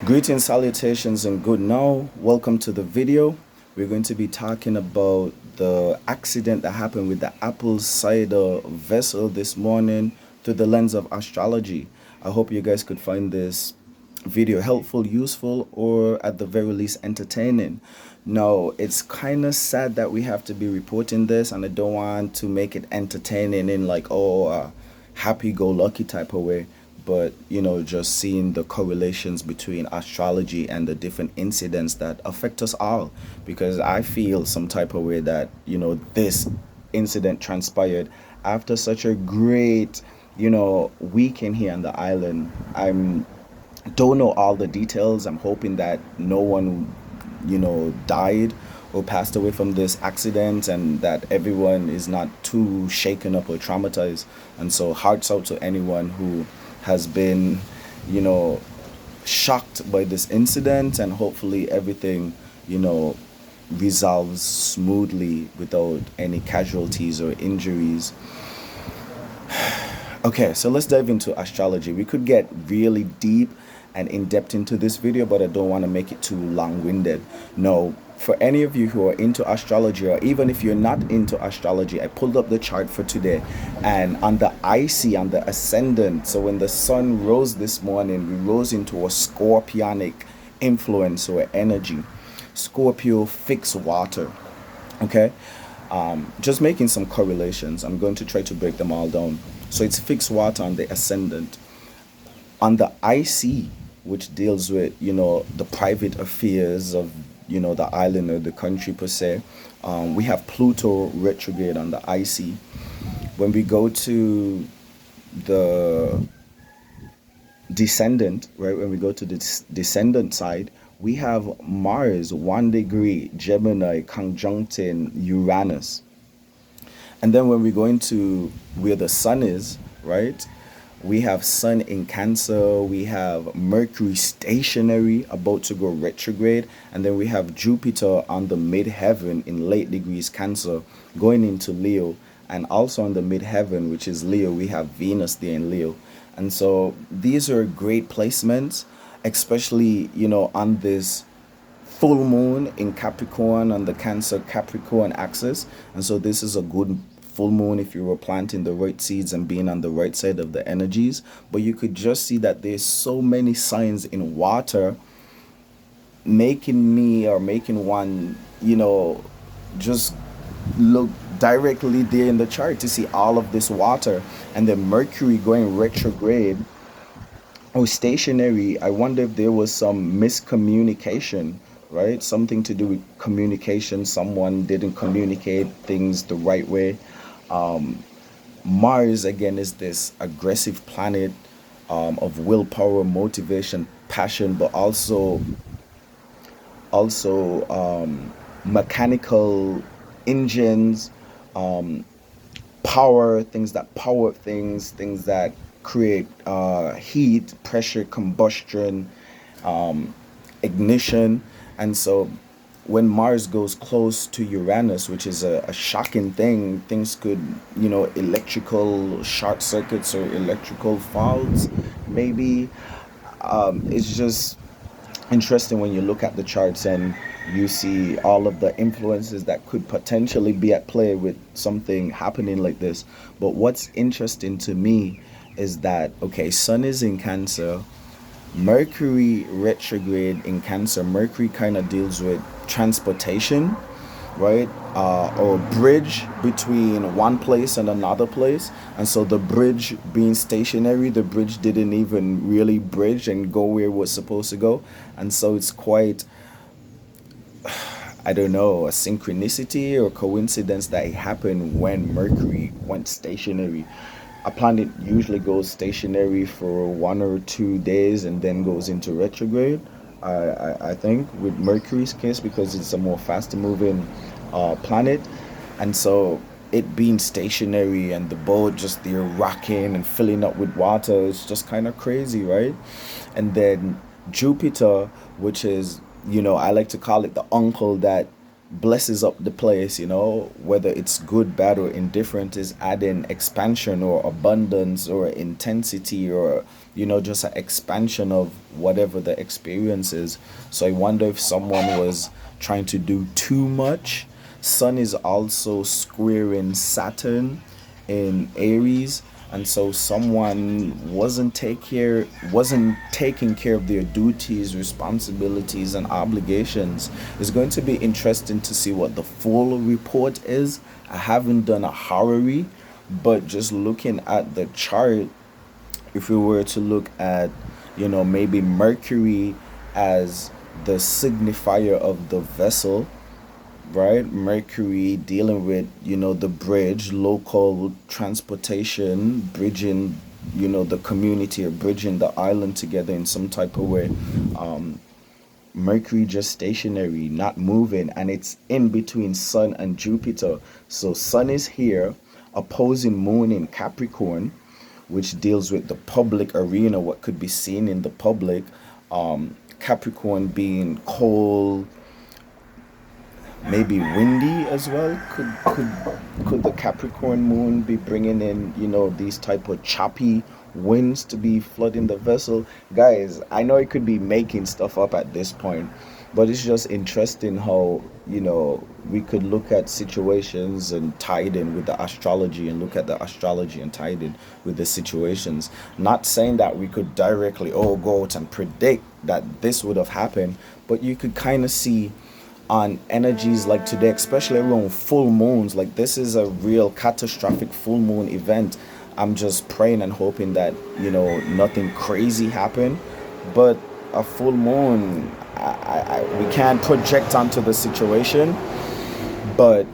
Greetings, salutations, and good now. Welcome to the video. We're going to be talking about the accident that happened with the Apple Syder vessel this morning through the lens of astrology. I hope you guys could find this video helpful, useful, or at the very least entertaining. Now, it's kind of sad that we have to be reporting this, and I don't want to make it entertaining in like, happy-go-lucky type of way, but just seeing the correlations between astrology and the different incidents that affect us all, because I feel some type of way that this incident transpired after such a great weekend here on the island. I'm don't know all the details. I'm hoping that no one died or passed away from this accident, and that everyone is not too shaken up or traumatized. And so hearts out to anyone who has been you know shocked by this incident, and hopefully everything resolves smoothly without any casualties or injuries. Okay, so let's dive into astrology. We could get really deep and in depth into this video, but I don't want to make it too long winded. No, for any of you who are into astrology, or even if you're not into astrology, I pulled up the chart for today, and on the IC, on the ascendant, so when the sun rose this morning, we rose into a scorpionic influence or energy. Scorpio, fixed water. Okay, just making some correlations. I'm going to try to break them all down. So it's fixed water on the ascendant. On the IC, which deals with the private affairs of the island or the country per se, we have Pluto retrograde on the IC. When we go to the descendant, right? When we go to the descendant side, we have Mars 1 degree Gemini conjuncting Uranus. And then when we go into where the sun is, right? We have sun in Cancer, we have Mercury stationary about to go retrograde, and then we have Jupiter on the midheaven in late degrees Cancer going into Leo, and also on the midheaven, which is Leo, we have Venus there in Leo. And so these are great placements, especially on this full moon in Capricorn on the Cancer Capricorn axis. And so this is a good full moon if you were planting the right seeds and being on the right side of the energies. But you could just see that there's so many signs in water, making one just look directly there in the chart to see all of this water. And then Mercury going retrograde or stationary. I wonder if there was some miscommunication, right? Something to do with communication. Someone didn't communicate things the right way. Mars again is this aggressive planet, of willpower, motivation, passion, but also mechanical engines, power, things that create heat, pressure, combustion, ignition. And so when Mars goes close to Uranus, which is a shocking thing, things could, electrical short circuits or electrical faults, maybe. It's just interesting when you look at the charts and you see all of the influences that could potentially be at play with something happening like this. But what's interesting to me is that, okay, Sun is in Cancer, Mercury retrograde in Cancer. Mercury kind of deals with transportation, right? Or bridge between one place and another place. And so the bridge being stationary, the bridge didn't even really bridge and go where it was supposed to go. And so it's quite, I don't know, a synchronicity or coincidence that it happened when Mercury went stationary. A planet usually goes stationary for 1 or 2 days and then goes into retrograde. I think with Mercury's case, because it's a more faster moving planet, and so it being stationary and the boat just there rocking and filling up with water, it's just kind of crazy, right? And then Jupiter, which is I like to call it the uncle that blesses up the place, whether it's good, bad, or indifferent, is adding expansion or abundance or intensity or, just an expansion of whatever the experience is. So I wonder if someone was trying to do too much. Sun is also squaring Saturn in Aries, and so someone wasn't taking care of their duties, responsibilities, and obligations. It's going to be interesting to see what the full report is. I haven't done a horary, but just looking at the chart, if we were to look at, maybe Mercury as the signifier of the vessel, right? Mercury dealing with, the bridge, local transportation, bridging, the community, or bridging the island together in some type of way. Mercury just stationary, not moving, and it's in between Sun and Jupiter. So Sun is here, opposing Moon in Capricorn, which deals with the public arena, what could be seen in the public. Capricorn being cold, maybe windy as well. Could the Capricorn moon be bringing in, these type of choppy winds to be flooding the vessel? Guys, I know it could be making stuff up at this point, but it's just interesting how, we could look at situations and tie it in with the astrology, and look at the astrology and tie it in with the situations. Not saying that we could directly go out and predict that this would have happened, but you could kind of see on energies like today, especially around full moons. Like, this is a real catastrophic full moon event. I'm just praying and hoping that, nothing crazy happened, but a full moon, we can't project onto the situation. But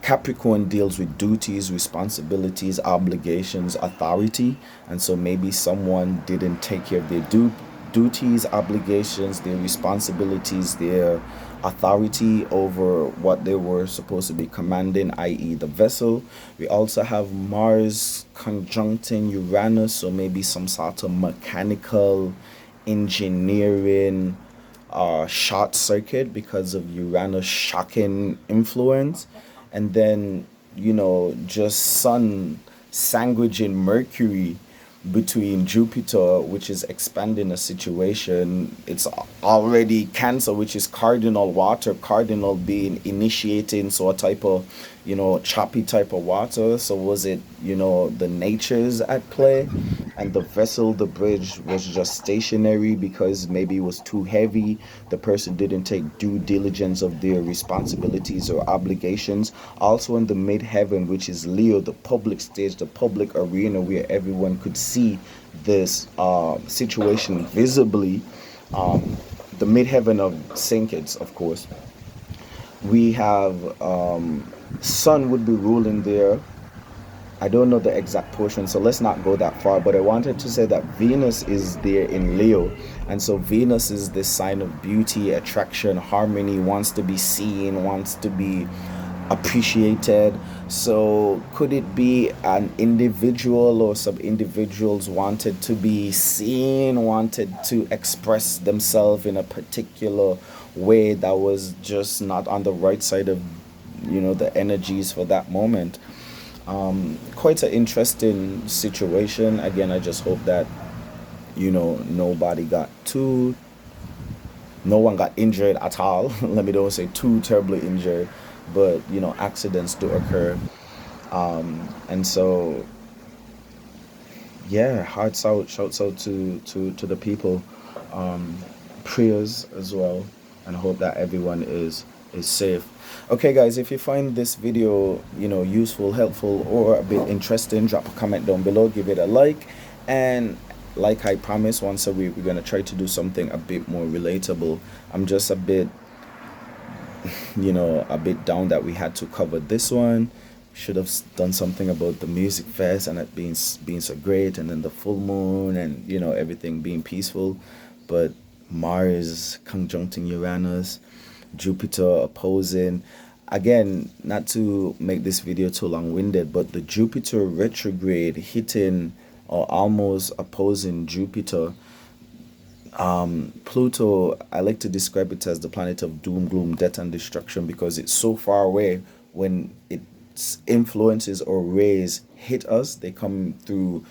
Capricorn deals with duties, responsibilities, obligations, authority, and so maybe someone didn't take care of their duties, obligations, their responsibilities, their authority over what they were supposed to be commanding, i.e., the vessel. We also have Mars conjuncting Uranus, so maybe some sort of mechanical engineering short circuit because of Uranus shocking influence. And then, just Sun sandwiching Mercury between Jupiter, which is expanding a situation. It's already Cancer, which is cardinal water, cardinal being initiating, so a type of, choppy type of water. So was it, the natures at play, and the vessel, the bridge, was just stationary because maybe it was too heavy. The person didn't take due diligence of their responsibilities or obligations. Also in the midheaven, which is Leo, the public stage, the public arena where everyone could see this situation visibly. The midheaven of Saint, of course. We have Sun would be ruling there. I don't know the exact portion, so let's not go that far. But I wanted to say that Venus is there in Leo. And so Venus is this sign of beauty, attraction, harmony, wants to be seen, wants to be appreciated. So could it be an individual or some individuals wanted to be seen, wanted to express themselves in a particular way that was just not on the right side of, the energies for that moment? Quite an interesting situation. Again, I just hope that, nobody got no one got injured at all. Let me don't say too terribly injured, but, accidents do occur. And so, yeah, shouts out to the people. Prayers as well, and hope that everyone is safe. Okay, guys, if you find this video, useful, helpful, or a bit interesting, drop a comment down below, give it a like. And like I promised, once a week we're going to try to do something a bit more relatable. I'm just a bit down that we had to cover this one. Should have done something about the music fest and it being so great, and then the full moon, and everything being peaceful. But Mars conjuncting Uranus, Jupiter opposing. Again, not to make this video too long-winded, but the Jupiter retrograde hitting or almost opposing Jupiter Pluto, I like to describe it as the planet of doom, gloom, death, and destruction because it's so far away. When its influences or rays hit us, they come through,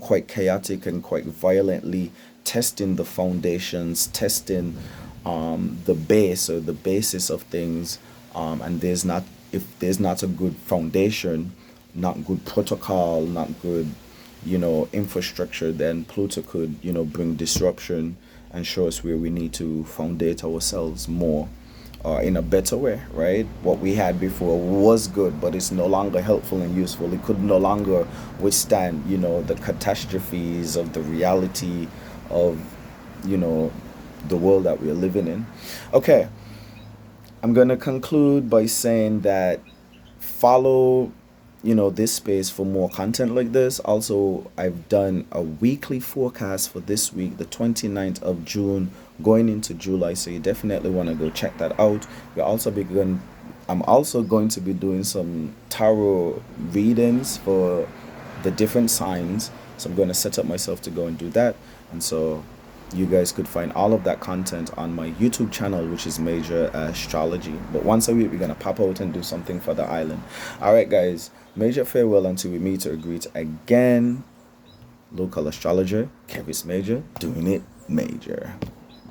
quite chaotic and quite violently, testing the foundations, testing the base or the basis of things. And if there's not a good foundation, not good protocol, not good infrastructure, then Pluto could, bring disruption and show us where we need to foundate ourselves more in a better way, right? What we had before was good, but it's no longer helpful and useful. It could no longer withstand, the catastrophes of the reality of, you know, the world that we're living in. Okay, I'm going to conclude by saying that follow this space for more content like this. Also, I've done a weekly forecast for this week, the 29th of June, going into July, so you definitely want to go check that out. I'm also going to be doing some tarot readings for the different signs, so I'm going to set up myself to go and do that. And so you guys could find all of that content on my YouTube channel, which is Major Astrology. But once a week, we're going to pop out and do something for the island. All right, guys. Major farewell until we meet or greet again. Local astrologer, Kevis Major, doing it major.